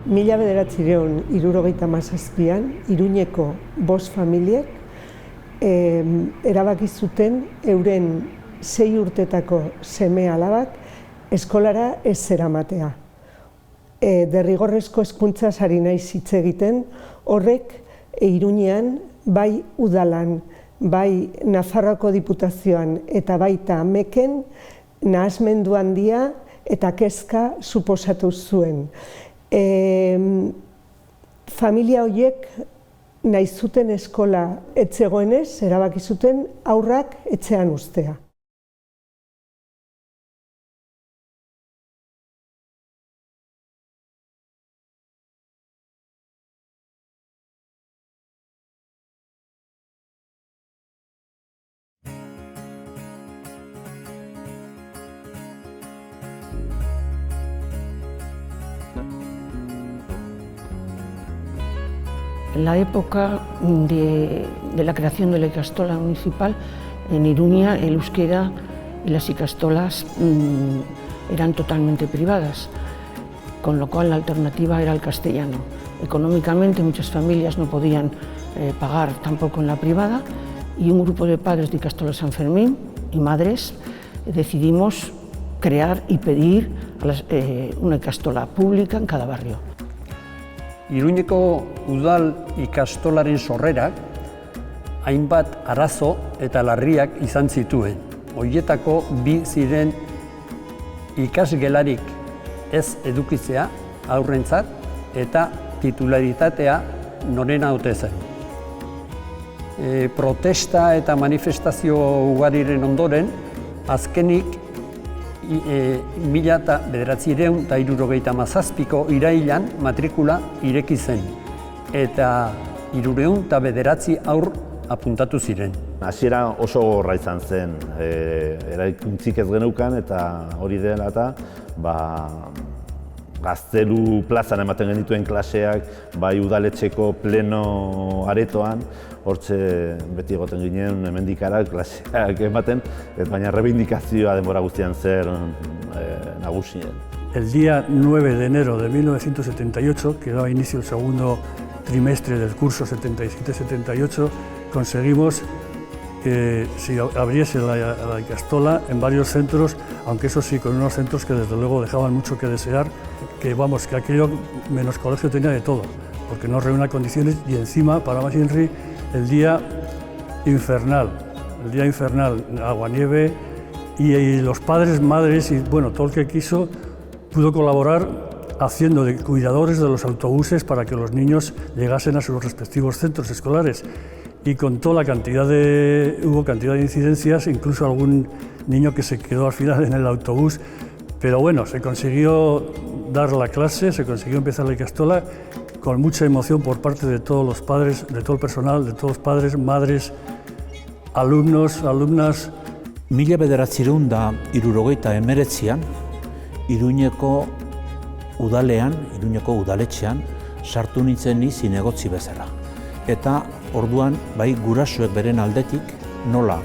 1977an Iruñeko 5 familiek erabaki zuten euren 6 urtetako seme alabak eskolara ez zeramatea. Derrigorrezko hezkuntzaz ari naiz hitz egiten, horrek Iruñean bai udalan, bai Nafarroako Diputazioan eta baita Ameken nahasmendu handia eta kezka suposatu zuen. Familia horiek nahi zuten eskola ez zegoenez, erabaki zuten haurrak etxean uztea. En la época de la creación de la ikastola municipal, en Iruña el euskera y las ikastolas eran totalmente privadas, con lo cual la alternativa era el castellano. Económicamente muchas familias no podían pagar tampoco en la privada y un grupo de padres de Ikastola San Fermín y madres decidimos crear y pedir una ikastola pública en cada barrio. Iruñeko udal ikastolaren sorrerak hainbat arazo eta larriak izan zituen. Horietako bi ziren ikasgelarik ez edukitzea haurrentzat eta titularitatea norena ote zen. Protesta eta manifestazio ugariren ondoren, azkenik 1977ko irailean matrikula ireki zen eta 309 haur apuntatu ziren. Hasiera oso gogorra izan zen, eraikuntzik ez geneukan eta hori dela eta Gaztelu plazan ematen genituen klaseak, bai udaletxeko pleno aretoan, hortxe beti egoten ginen hemendikara klaseak ematen, baina reivindikazioa denbora guztian zer nagusien. El día 9 de enero de 1978, que daba inicio el segundo trimestre del curso 77-78, conseguimos que se abriese la ikastola en varios centros, aunque eso sí, con unos centros que desde luego dejaban mucho que desear, que aquello menos colegio tenía de todo, porque no reúne condiciones y encima, para más Inri, el día infernal, agua-nieve y los padres, madres y bueno, todo el que quiso pudo colaborar haciendo de cuidadores de los autobuses para que los niños llegasen a sus respectivos centros escolares. Y con toda la hubo cantidad de incidencias, incluso algún niño que se quedó al final en el autobús, pero bueno, se consiguió dar la clase, se consiguió empezar la ikastola con mucha emoción por parte de todos los padres, de todo el personal, de todos los padres, madres, alumnos, alumnas. 1979an, Iruñeko udalean, Iruñeko udaletxean, sartu nintzen ni zinegotzi bezala. Eta orduan, bai gurasoek beren aldetik, nola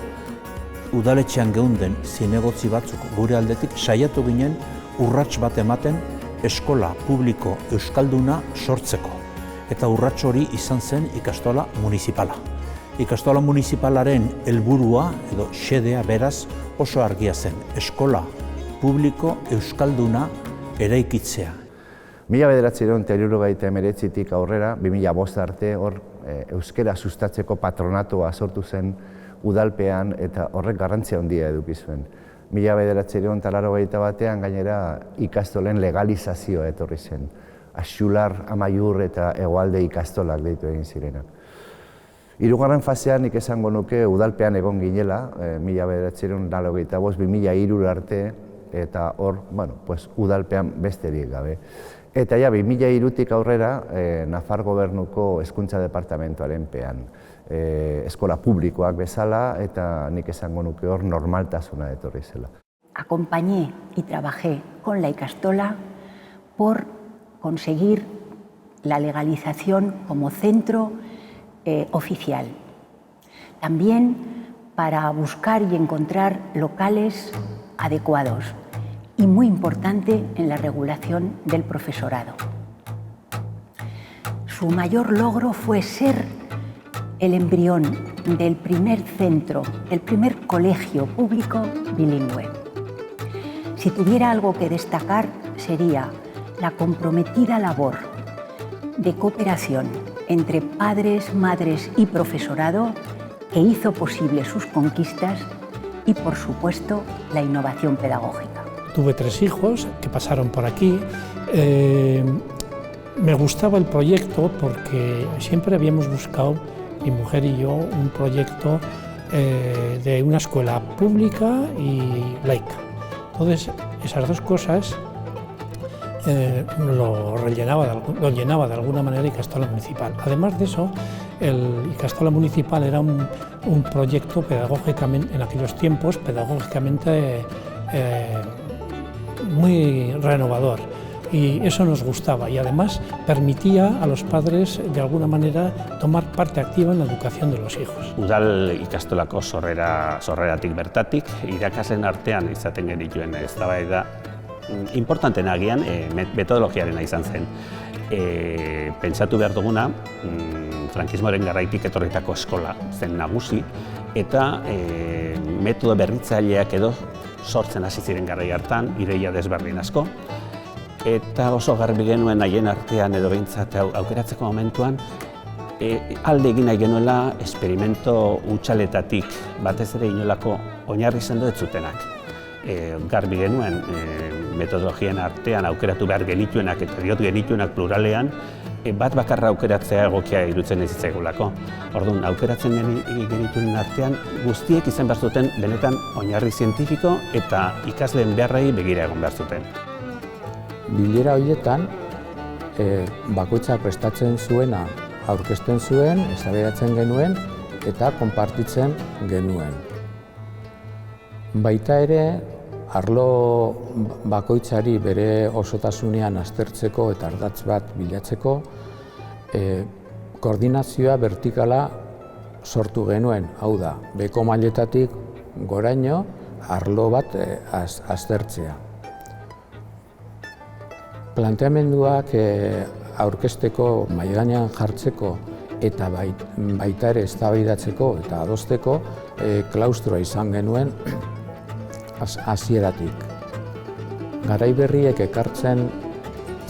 udaletxean geunden zinegotzi batzuk gure aldetik, saiatu ginen urrats bat ematen eskola publiko euskalduna sortzeko. Eta urrats hori izan zen ikastola municipala. Ikastola municipalaren helburua edo xedea beraz oso argia zen, eskola publiko euskalduna eraikitzea. 1979tik aurrera, 2005 arte, hor euskera sustatzeko patronatoa sortu zen udalpean eta horrek garrantzia handia eduki zuen. 1981 gainera ikastolen legalizazioa etorri zen. Axular, Amaiur eta Hegoalde ikastolak deitu egin zirenak. Hirugarren fasean nik esango nuke udalpean egon ginela, 1985-2003 arte, eta hor, udalpean besterik gabe. Eta ja, 2003tik aurrera, Nafar Gobernuko Hezkuntza Departamentuaren pean. Eskola publikoak bezala, eta nik esango nuke hor normaltasuna etorri zela. Acompañé y trabajé con la ikastola por conseguir la legalización como centro oficial. También para buscar y encontrar locales adecuados y muy importante en la regulación del profesorado. Su mayor logro fue ser el embrión del primer centro, el primer colegio público bilingüe. Si tuviera algo que destacar, sería la comprometida labor de cooperación entre padres, madres y profesorado que hizo posible sus conquistas y, por supuesto, la innovación pedagógica. Tuve 3 hijos que pasaron por aquí. Me gustaba el proyecto porque siempre habíamos buscado, mi mujer y yo, un proyecto de una escuela pública y laica. Entonces, esas 2 cosas lo llenaba de alguna manera Ikastola Municipal. Además de eso, el Ikastola Municipal era un proyecto pedagógicamente, en aquellos tiempos, pedagógicamente muy renovador. Y eso nos gustaba y además permitía a los padres de alguna manera tomar parte activa en la educación de los hijos. Udal ikastolako sorreratik bertatik, irakasleen artean izaten genituen eztabaida importanten agian metodologiarena izan zen. Pentsatu behar duguna, frankismoaren garaitik etorritako eskola zen nagusi eta metodo berritzaileak edo sortzen hasi ziren garai hartan, ideia desberdin asko. Eta oso garbi genuen haien artean edo behintzat aukeratzeko momentuan alde egin nahi genuela esperimento hutsaletatik batez ere inolako oinarri sendo ez zutenak. Garbi genuen metodologien artean aukeratu behar genituenak eta diot genituenak pluralean bat bakarra aukeratzea egokia iruditzen ez zitzaigulako. Orduan, aukeratzen genituen artean guztiek izan behar zuten benetan oinarri zientifiko eta ikasleen beharrei begira egon behar zuten. Bilera horietan, bakoitzak prestatzen zuena aurkezten zuen, eztabaidatzen genuen eta konpartitzen genuen. Baita ere, arlo bakoitzari bere osotasunean aztertzeko eta ardatz bat bilatzeko, koordinazioa vertikala sortu genuen, hau da, beheko mailetatik goraino arlo bat aztertzea. Planteamenduak aurkezteko, mahai gainean jartzeko eta baita ere eztabaidatzeko eta adosteko klaustroa izan genuen hasieratik. Garai berriek ekartzen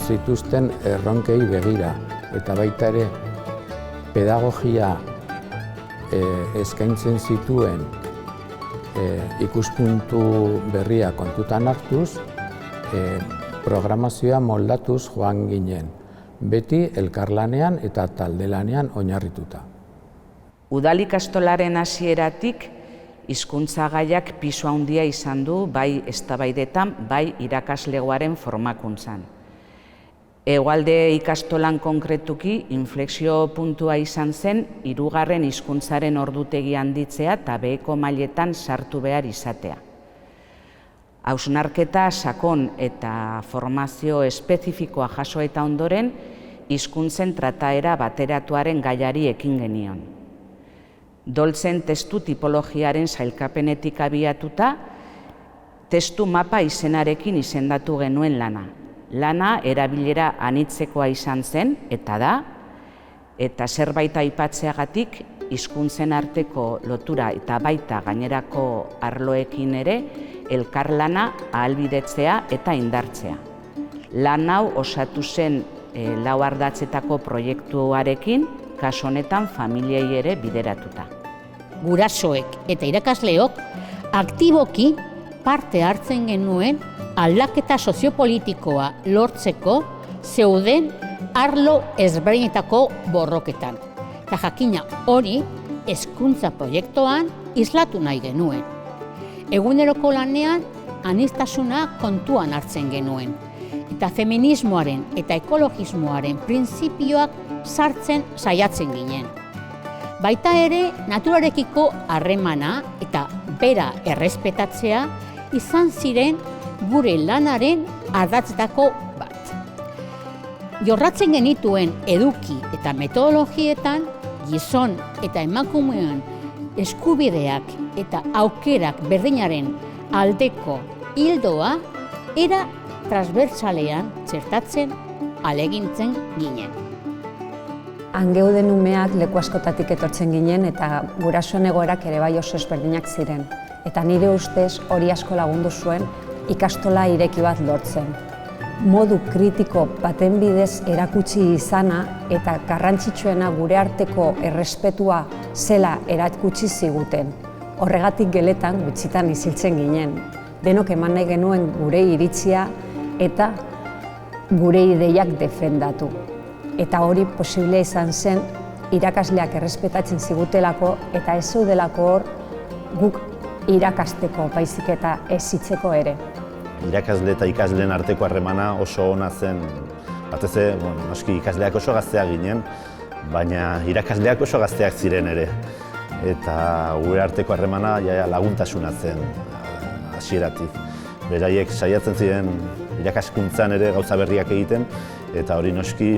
zituzten erronkei begira eta baita ere pedagogia eskaintzen zituen ikuspuntu berria kontutan hartuz, programazioa moldatuz joan ginen, beti elkarlanean eta taldelanean oinarrituta. Udal ikastolaren hasieratik hizkuntza gaiak pisu handia izan du bai eztabaidetan, bai irakaslegoaren formakuntzan. Hegoalde ikastolan konkretuki inflexio puntua izan zen 3. hizkuntzaren ordutegi handitzea eta beheko mailetan sartu behar izatea. Hausnarketa sakon eta formazio espezifikoa jaso eta ondoren, hizkuntzen trataera bateratuaren gaiari ekin genion. Doltzen testu tipologiaren sailkapenetik abiatuta, testu mapa izenarekin izendatu genuen lana. Lana erabilera anitzekoa izan zen, eta da, eta zerbait aipatzeagatik, hizkuntzen arteko lotura eta baita gainerako arloekin ere, elkarlana ahalbidetzea eta indartzea. Lan hau osatu zen 4 ardatzetako proiektuarekin, kasu honetan familiei ere bideratuta. Gurasoek eta irakasleok aktiboki parte hartzen genuen aldaketa soziopolitikoa lortzeko zeuden arlo ezberdinetako borroketan. Eta jakina hori hezkuntza proiektuan islatu nahi genuen. Eguneroko lanean aniztasuna kontuan hartzen genuen. Eta feminismoaren eta ekologismoaren printzipioak sartzen saiatzen ginen. Baita ere, naturarekiko harremana eta bera errespetatzea izan ziren gure lanaren ardatzetako bat. Jorratzen genituen eduki eta metodologietan gizon eta emakumean eskubideak eta aukerak berdinaren aldeko ildoa era transbertsalean txertatzen alegintzen ginen. Han geuden umeak leku askotatik etortzen ginen eta gurasoen egoerak ere bai oso ezberdinak ziren. Eta nire ustez hori asko lagundu zuen ikastola ireki bat lortzen. Modu kritiko baten bidez erakutsi izana eta garrantzitsuena gure arteko errespetua zela erakutsi ziguten. Horregatik geletan gutxitan isiltzen ginen. Denok eman nahi genuen gure iritzia eta gure ideiak defendatu. Eta hori posible izan zen irakasleak errespetatzen zigutelako eta ez zeudelako hor guk irakasteko baizik eta hezitzeko ere. Irakasle eta ikasleen arteko harremana oso ona zen. Batez ere, noski ikasleak oso gazteak ginen, baina irakasleak oso gazteak ziren ere. Eta gure arteko harremana laguntasuna zen hasieratik. Beraiek saiatzen ziren irakaskuntzan ere gauza berriak egiten, eta hori noski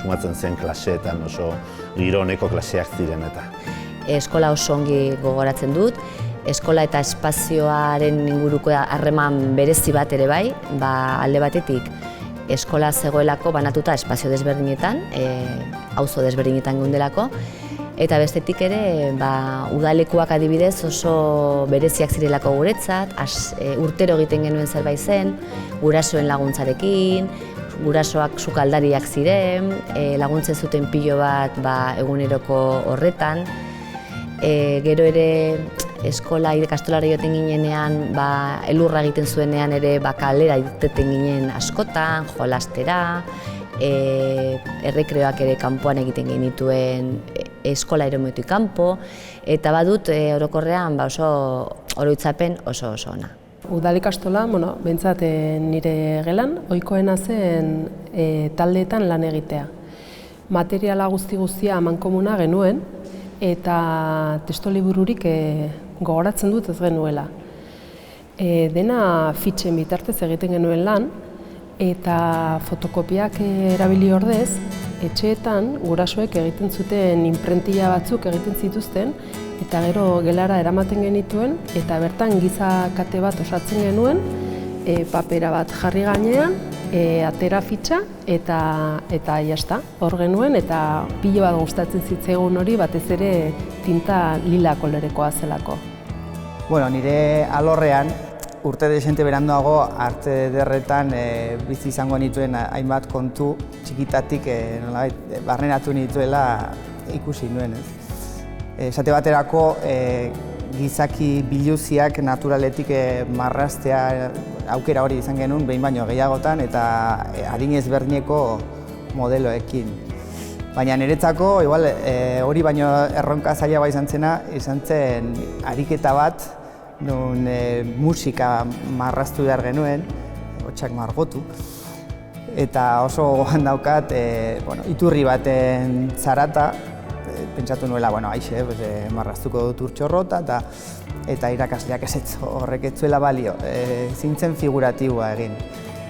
sumatzen zen klaseetan oso giro oneko klaseak ziren eta. Eskola oso ongi gogoratzen dut, eskola eta espazioaren inguruko harreman berezi bat ere bai, alde batetik eskola zegoelako banatuta espazio desberdinetan, auzo desberdinetan geundelako, eta bestetik ere udalekuak adibidez oso bereziak zirelako guretzat, urtero egiten genuen zerbait zen, gurasoen laguntzarekin, gurasoak sukaldariak ziren, laguntzen zuten pilo bat eguneroko horretan. Gero ere eskola ikastolara joaten ginenean, elurra egiten zuenean ere kalera irteten ginen askotan, jolastera, errekreoak ere kanpoan egiten genituen eskola eremuetik kanpo, eta badut orokorrean oso oroitzapen oso ona. Udal ikastola, behintzat nire gelan, ohikoena zen taldeetan lan egitea. Materiala guztia amankomuna genuen, eta testolibururik gogoratzen dut ez genuela. Dena fitxen bitartez egiten genuen lan, eta fotokopiak erabili ordez, etxeetan gurasoek egiten zuten inprentila batzuk egiten zituzten, eta gero gelara eramaten genituen, eta bertan giza kate bat osatzen genuen, papera bat jarri gainean, atera fitxa, eta jazta, hor genuen, eta pilo bat gustatzen zitzaigun hori, batez ere tinta lila kolorekoa zelako. Nire alorrean, urte desente beranduago arte ederretan bizi izango nituen hainbat kontu txikitatik barneratu nituela ikusi nuen. Esate baterako gizaki biluziak naturaletik marraztea aukera hori izan genuen behin baino gehiagotan eta adin ezberdineko modeloekin. Baina niretzako hori baino erronka zailagoa izan zen ariketa bat non musika marraztu behar genuen, hotxak margotu. Eta oso gogoan daukat iturri baten zarata, pentsatu nuela, aixe, marraztuko dut urtxorrota eta irakasleak ez horrek ez zuela balio, zintzen figuratiboa egin.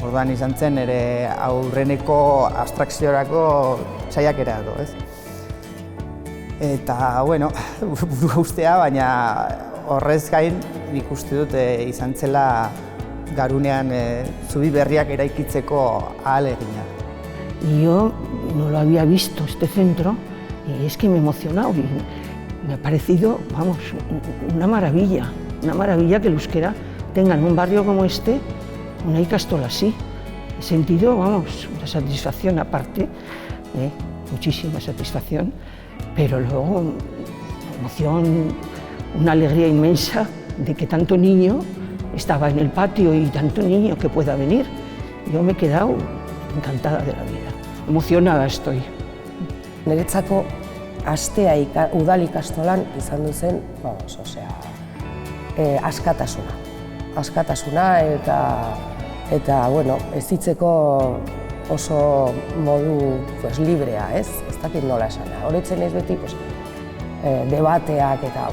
Orduan izan zen ere aurreneko abstrakziorako saiakera edo, ez? Eta, burua ustea, baina horrez gain nik uste dut izan zela garunean zubi berriak eraikitzeko ahalegina. Yo no lo había visto este centro y es que me he emocionado y me ha parecido, una maravilla que el euskera tenga en un barrio como este una ikastola así. He sentido, una satisfacción aparte, muchísima satisfacción, pero luego una emoción, una alegría inmensa de que tanto niño estaba en el patio y tanto niño que pueda venir. Yo me he quedado encantada de la vida, emocionada estoy. Niretzako astea udal ikastolan izan duzen, askatasuna eta ezitzeko oso modu librea, ez dakit nola esana. Horretzen ez beti debateak eta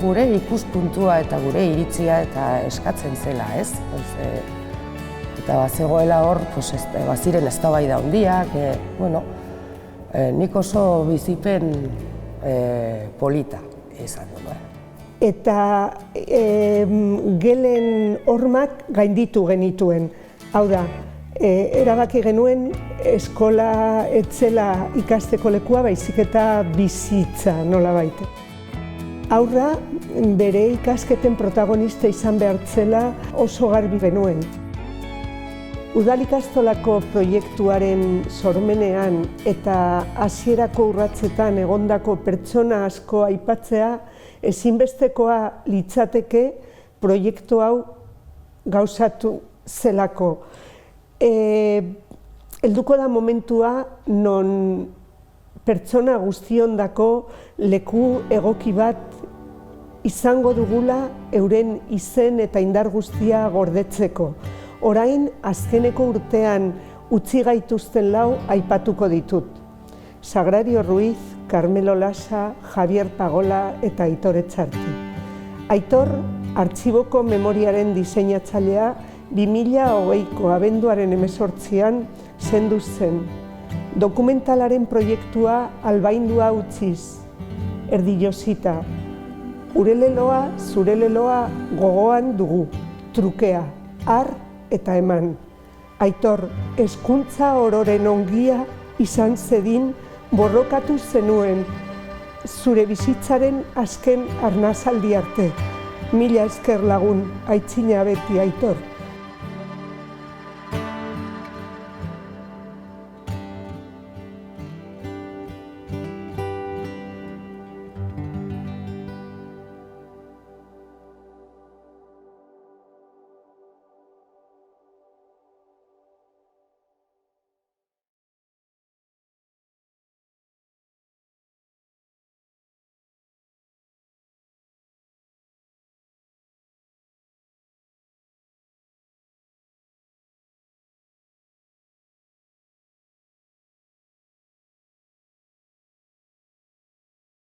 gure ikuspuntua eta gure iritzia eta eskatzen zela, ez? Eta bazegoela hor, baziren eztabaida handiak, nik oso bizipen polita izan du. Eta gelen hormak gainditu genituen. Hau da, erabaki genuen eskola etzela ikasteko lekua, baizik eta bizitza nolabait. Haurra bere ikasketen protagonista izan behartzela oso garbi genuen. Udal ikastolako proiektuaren sormenean eta hasierako urratsetan egondako pertsona asko aipatzea ezinbestekoa litzateke proiektu hau gauzatu zelako. Helduko da momentua non pertsona guztiondako leku egoki bat izango dugula euren izen eta indar guztia gordetzeko. Orain, azkeneko urtean utzi gaituzten lau aipatuko ditut. Sagrario Ruiz, Carmelo Lasa, Javier Pagola eta Aitor Etxarti. Aitor, artxiboko memoriaren diseinatzailea 2020ko abenduaren 18an zendu zen. Dokumentalaren proiektua albaindua utziz, erdilosita. Gure leloa, zure leloa gogoan dugu, trukea, har eta eman. Aitor, hezkuntza ororen ongia izan zedin borrokatu zenuen zure bizitzaren azken arnazaldi arte. Mila esker lagun, aitzina beti, Aitor.